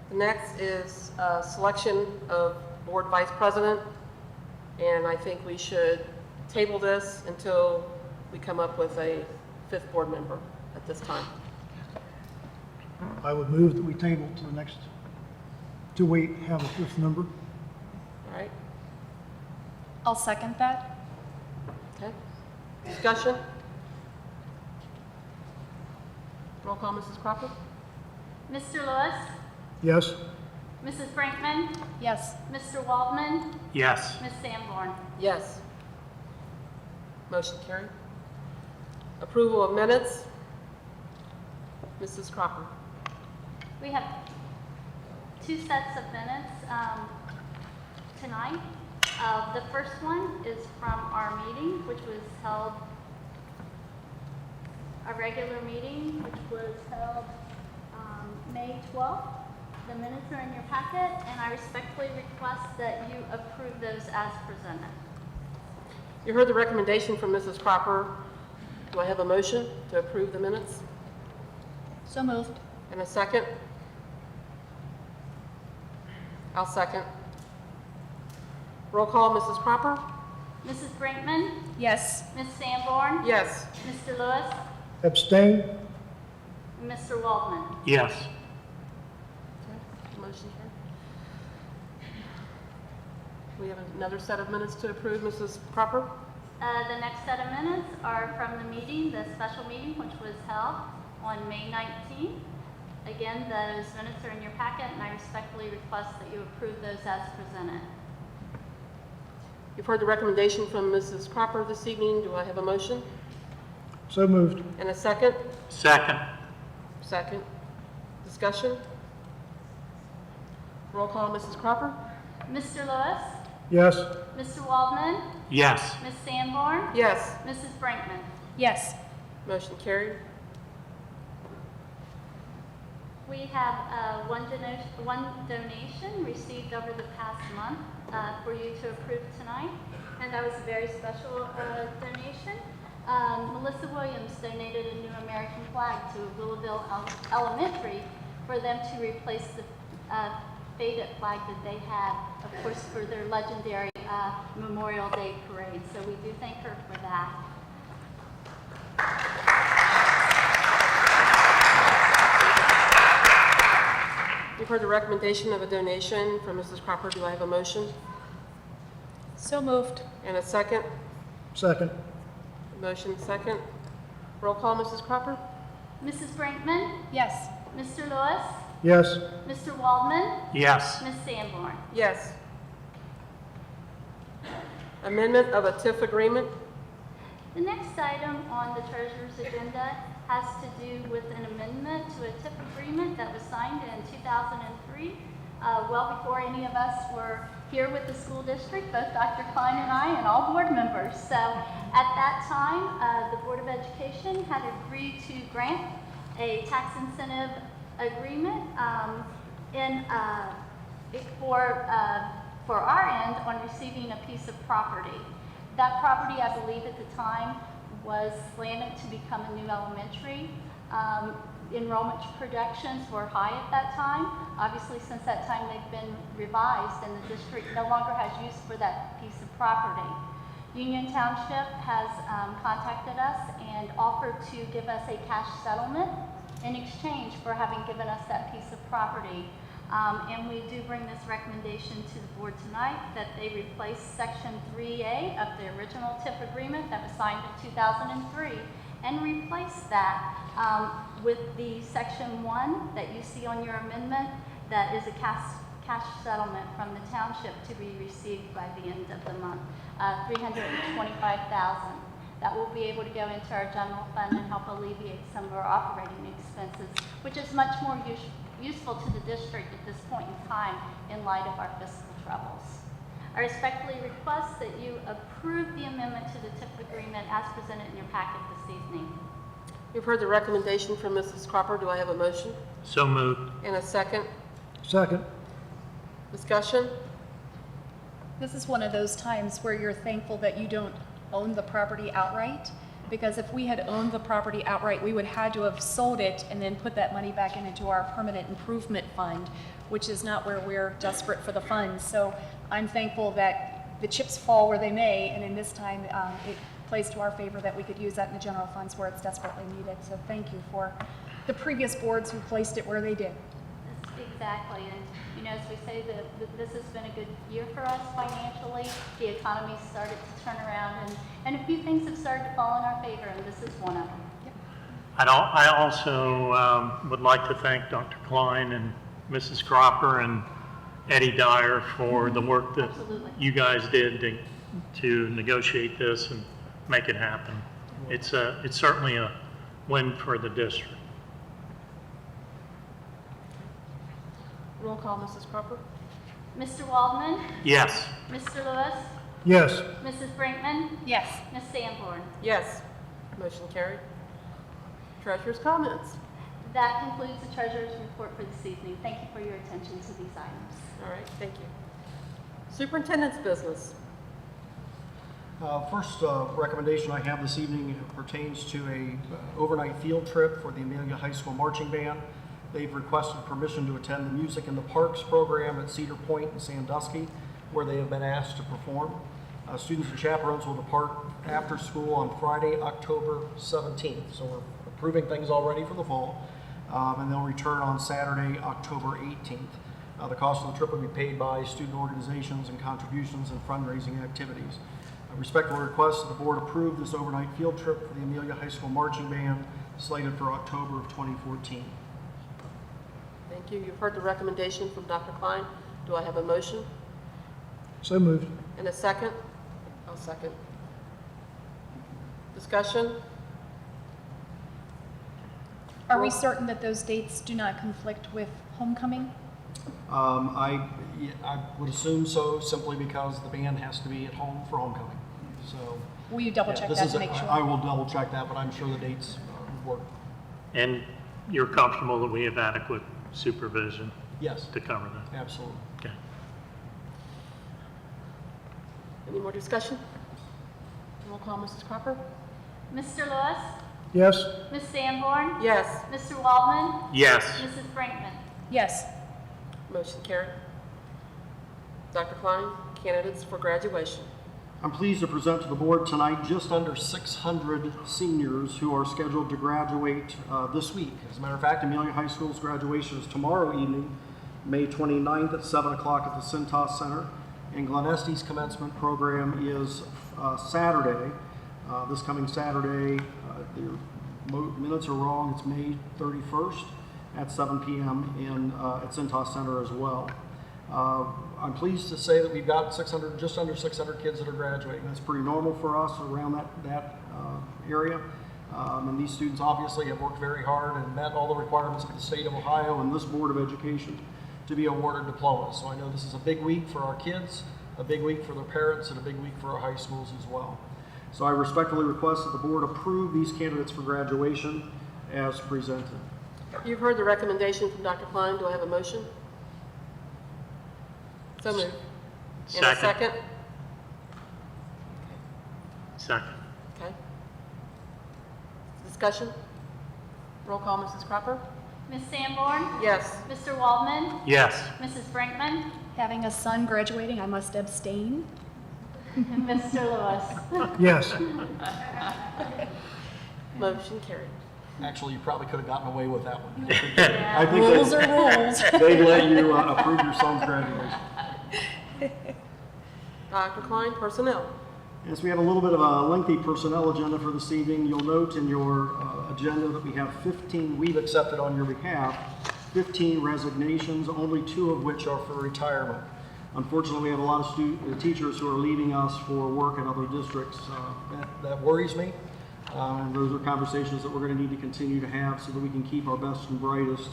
The next is selection of board vice president, and I think we should table this until we come up with a fifth board member at this time. I would move that we table to the next, till we have a fifth member. All right? I'll second that. Okay. Discussion? Roll call, Mrs. Cropper? Mr. Lewis, Yes? Mrs. Brinkman, Yes. Mr. Waldman, Yes. Ms. Sanborn. Yes. Motion carried. Approval of minutes. Mrs. Cropper. We have two sets of minutes tonight. The first one is from our meeting, which was held, a regular meeting, which was held May 12th. The minutes are in your packet, and I respectfully request that you approve those as presented. You heard the recommendation from Mrs. Cropper. Do I have a motion to approve the minutes? So moved. And a second? I'll second. Roll call, Mrs. Cropper? Mrs. Brinkman, Yes. Ms. Sanborn, Yes. Mr. Lewis, Abstain? and Mr. Waldman. Yes. Okay. Motion carried. We have another set of minutes to approve, Mrs. Cropper? The next set of minutes are from the meeting, the special meeting, which was held on May 19th. Again, those minutes are in your packet, and I respectfully request that you approve those as presented. You've heard the recommendation from Mrs. Cropper this evening. Do I have a motion? So moved. And a second? Second. Second. Discussion? Roll call, Mrs. Cropper? Mr. Lewis, Yes? Mr. Waldman, Yes. Ms. Sanborn, Yes. Mrs. Brinkman. Yes. Motion carried. We have one donation received over the past month for you to approve tonight, and that was a very special donation. Melissa Williams donated a new American flag to Willowville Elementary for them to replace the faded flag that they had, of course, for their legendary Memorial Day parade. So we do thank her for that. You've heard the recommendation of a donation from Mrs. Cropper. Do I have a motion? So moved. And a second? Second? Motion second. Roll call, Mrs. Cropper? Mrs. Brinkman, Yes. Mr. Lewis, Yes? Mr. Waldman, Yes. Ms. Sanborn. Yes. Amendment of a TIF agreement. The next item on the treasurer's agenda has to do with an amendment to a TIF agreement that was signed in 2003, well before any of us were here with the school district, both Dr. Klein and I, and all board members. So at that time, the Board of Education had agreed to grant a tax incentive agreement for our end on receiving a piece of property. That property, I believe at the time, was slated to become a new elementary. enrollment projections were high at that time. Obviously, since that time, they've been revised, and the district no longer has use for that piece of property. Union Township has contacted us and offered to give us a cash settlement in exchange for having given us that piece of property. And we do bring this recommendation to the board tonight that they replace Section 3A of the original TIF agreement that was signed in 2003 and replace that with the Section 1 that you see on your amendment that is a cash settlement from the township to be received by the end of the month, $325,000. That will be able to go into our general fund and help alleviate some of our operating expenses, which is much more useful to the district at this point in time in light of our fiscal troubles. I respectfully request that you approve the amendment to the TIF agreement as presented in your packet this evening. You've heard the recommendation from Mrs. Cropper. Do I have a motion? So moved. And a second? Second. Discussion? This is one of those times where you're thankful that you don't own the property outright, because if we had owned the property outright, we would have had to have sold it and then put that money back into our permanent improvement fund, which is not where we're desperate for the funds. So I'm thankful that the chips fall where they may, and in this time it plays to our favor that we could use that in the general funds where it's desperately needed. So thank you for the previous boards who placed it where they did. Exactly, and you know, as we say, this has been a good year for us financially. The economy started to turn around, and a few things have started to fall in our favor, and this is one of them. Yep. I also would like to thank Dr. Klein and Mrs. Cropper and Eddie Dyer for the work that you guys did to negotiate this and make it happen. It's certainly a win for the district. Roll call, Mrs. Cropper. Mr. Waldman? Yes. Mr. Lewis? Yes. Mrs. Brinkman? Yes. Ms. Sanborn? Yes. Motion carried. Treasurer's comments. That concludes the treasurer's report for this evening. Thank you for your attention to these items. All right, thank you. Superintendent's business. First recommendation I have this evening pertains to a overnight field trip for the Amelia High School Marching Band. They've requested permission to attend the Music in the Parks program at Cedar Point in Sandusky, where they have been asked to perform. Students and chaperones will depart after school on Friday, October 17th. So we're approving things already for the fall. And they'll return on Saturday, October 18th. The cost of the trip will be paid by student organizations and contributions and fundraising activities. I respectfully request that the board approve this overnight field trip for the Amelia High School Marching Band slated for October of 2014. Thank you. You've heard the recommendation from Dr. Klein. Do I have a motion? So moved. And a second? I'll second. Discussion? Are we certain that those dates do not conflict with homecoming? I would assume so, simply because the band has to be at home for homecoming. So Will you double check that to make sure? I will double check that, but I'm sure the dates work. And you're comfortable that we have adequate supervision? Yes. To cover that? Absolutely. Okay. Any more discussion? Roll call, Mrs. Cropper. Mr. Lewis? Yes. Ms. Sanborn? Yes. Mr. Waldman? Yes. Mrs. Brinkman? Yes. Motion carried. Dr. Klein, candidates for graduation. I'm pleased to present to the board tonight just under 600 seniors who are scheduled to graduate this week. As a matter of fact, Amelia High School's graduation is tomorrow evening, May 29th at 7 o'clock at the Cintas Center. And Glen Esty's commencement program is Saturday, this coming Saturday. The minutes are wrong, it's May 31st at 7 p.m. At Cintas Center as well. I'm pleased to say that we've got just under 600 kids that are graduating. That's pretty normal for us around that area. And these students obviously have worked very hard and met all the requirements of the state of Ohio and this Board of Education to be awarded diplomas. So I know this is a big week for our kids, a big week for their parents, and a big week for our high schools as well. So I respectfully request that the board approve these candidates for graduation as presented. You've heard the recommendation from Dr. Klein. Do I have a motion? So moved. And a second? Second. Okay. Discussion? Roll call, Mrs. Cropper? Ms. Sanborn? Yes. Mr. Waldman? Yes. Mrs. Brinkman? Having a son graduating, I must abstain. And Mr. Lewis? Yes. Motion carried. Actually, you probably could have gotten away with that one. Yeah. I think Rules are rules. they'd let you approve your son's graduation. Dr. Klein, personnel. Yes, we have a little bit of a lengthy personnel agenda for this evening. You'll note in your agenda that we have 15, we've accepted on your behalf, 15 resignations, only 2 of which are for retirement. Unfortunately, we have a lot of teachers who are leaving us for work in other districts. That worries me. And those are conversations that we're going to need to continue to have so that we can keep our best and brightest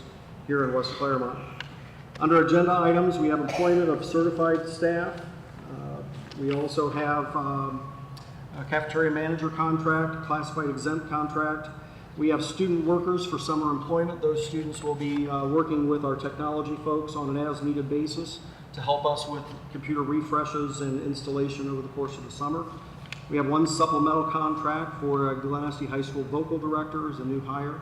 here in West Claremont. Under agenda items, we have employment of certified staff. We also have a cafeteria manager contract, classified exempt contract. We have student workers for summer employment. Those students will be working with our technology folks on an as-needed basis to help us with computer refreshes and installation over the course of the summer. We have 1 supplemental contract for Glen Estee High School vocal director as a new hire.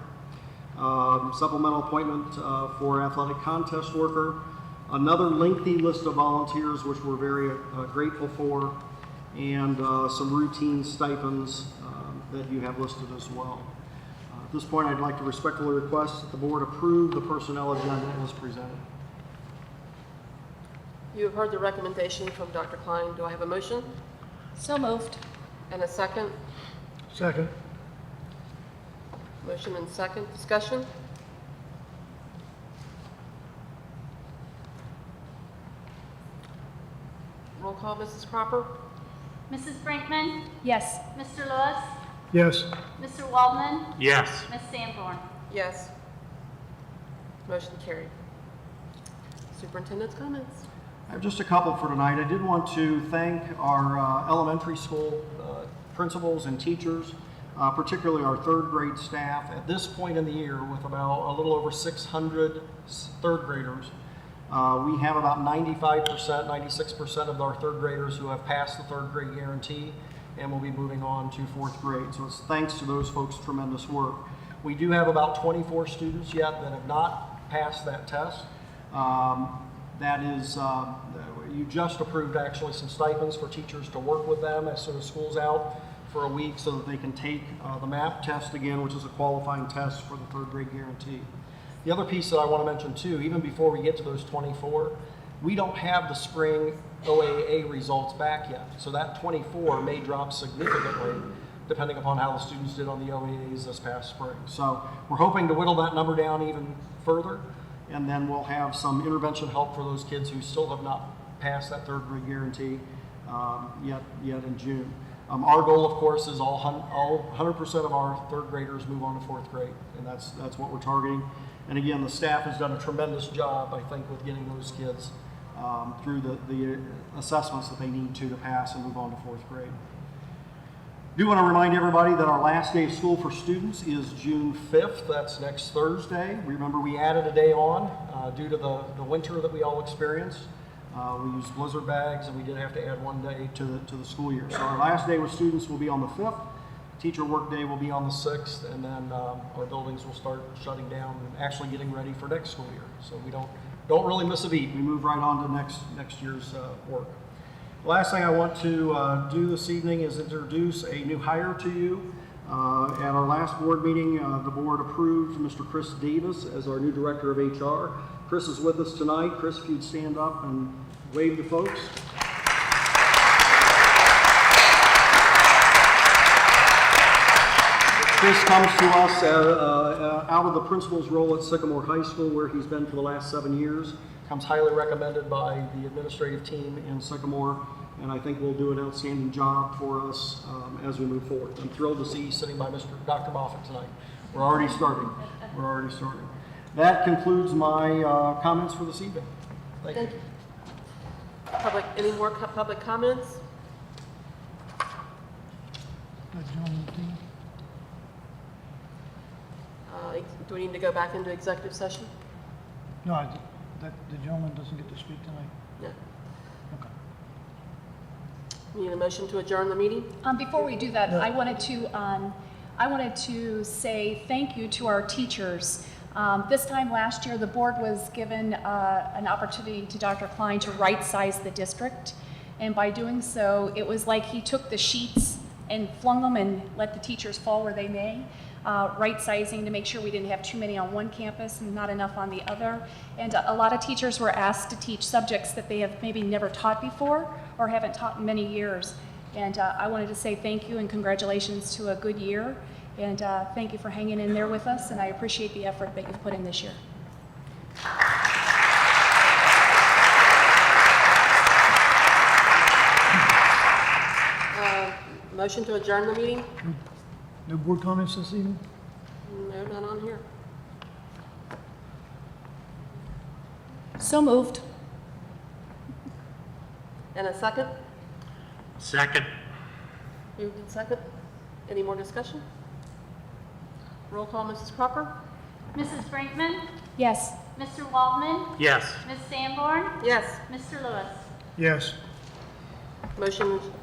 Supplemental appointment for athletic contest worker. Another lengthy list of volunteers, which we're very grateful for, and some routine stipends that you have listed as well. At this point, I'd like to respectfully request that the board approve the personnel agenda as presented. You have heard the recommendation from Dr. Klein. Do I have a motion? So moved. And a second? Second. Motion and second. Discussion? Roll call, Mrs. Cropper? Mrs. Brinkman? Yes. Mr. Lewis? Yes. Mr. Waldman? Yes. Ms. Sanborn? Yes. Motion carried. Superintendent's comments. I have just a couple for tonight. I did want to thank our elementary school principals and teachers, particularly our 3rd grade staff. At this point in the year, with about a little over 600 3rd graders, we have about 95%, 96% of our 3rd graders who have passed the 3rd grade guarantee and will be moving on to 4th grade. So it's thanks to those folks' tremendous work. We do have about 24 students yet that have not passed that test. That is, you just approved actually some stipends for teachers to work with them as soon as school's out for a week so that they can take the MAP test again, which is a qualifying test for the 3rd grade guarantee. The other piece that I want to mention too, even before we get to those 24, we don't have the spring OAA results back yet. So that 24 may drop significantly depending upon how the students did on the OAAs this past spring. So we're hoping to whittle that number down even further, and then we'll have some intervention help for those kids who still have not passed that 3rd grade guarantee yet in June. Our goal, of course, is all 100% of our 3rd graders move on to 4th grade, and that's what we're targeting. And again, the staff has done a tremendous job, I think, with getting those kids through the assessments that they need to pass and move on to 4th grade. I do want to remind everybody that our last day of school for students is June 5th. That's next Thursday. Remember, we added a day on due to the winter that we all experienced. We used blizzard bags, and we did have to add 1 day to the school year. So our last day with students will be on the 5th. Teacher work day will be on the 6th, and then our buildings will start shutting down and actually getting ready for next school year. So we don't really miss a beat. We move right on to next year's work. The last thing I want to do this evening is introduce a new hire to you. At our last board meeting, the board approved Mr. Chris Davis as our new director of HR. Chris is with us tonight. Chris, if you'd stand up and wave to folks. Chris comes to us out of the principal's role at Sycamore High School, where he's been for the last 7 years. Comes highly recommended by the administrative team in Sycamore, and I think will do an outstanding job for us as we move forward. I'm thrilled to see you sitting by Dr. Moffett tonight. We're already starting. That concludes my comments for this evening. Thank you. Any more public comments? Do we need to go back into executive session? No, the gentleman doesn't get to speak tonight. No. Okay. We need a motion to adjourn the meeting? Before we do that, I wanted to I wanted to say thank you to our teachers. This time last year, the board was given an opportunity to Dr. Klein to right-size the district. And by doing so, it was like he took the sheets and flung them and let the teachers fall where they may. Right-sizing to make sure we didn't have too many on one campus and not enough on the other. And a lot of teachers were asked to teach subjects that they have maybe never taught before or haven't taught in many years. And I wanted to say thank you and congratulations to a good year. And thank you for hanging in there with us, and I appreciate the effort that you've put in this year. Motion to adjourn the meeting? No board comments this evening? No, none on here. So moved. And a second? Second. Moved and second. Any more discussion? Roll call, Mrs. Crocker? Mrs. Brinkman, Yes. Mr. Waldman, Yes. Ms. Sanborn, Yes. Mr. Lewis. Yes. Motion approved.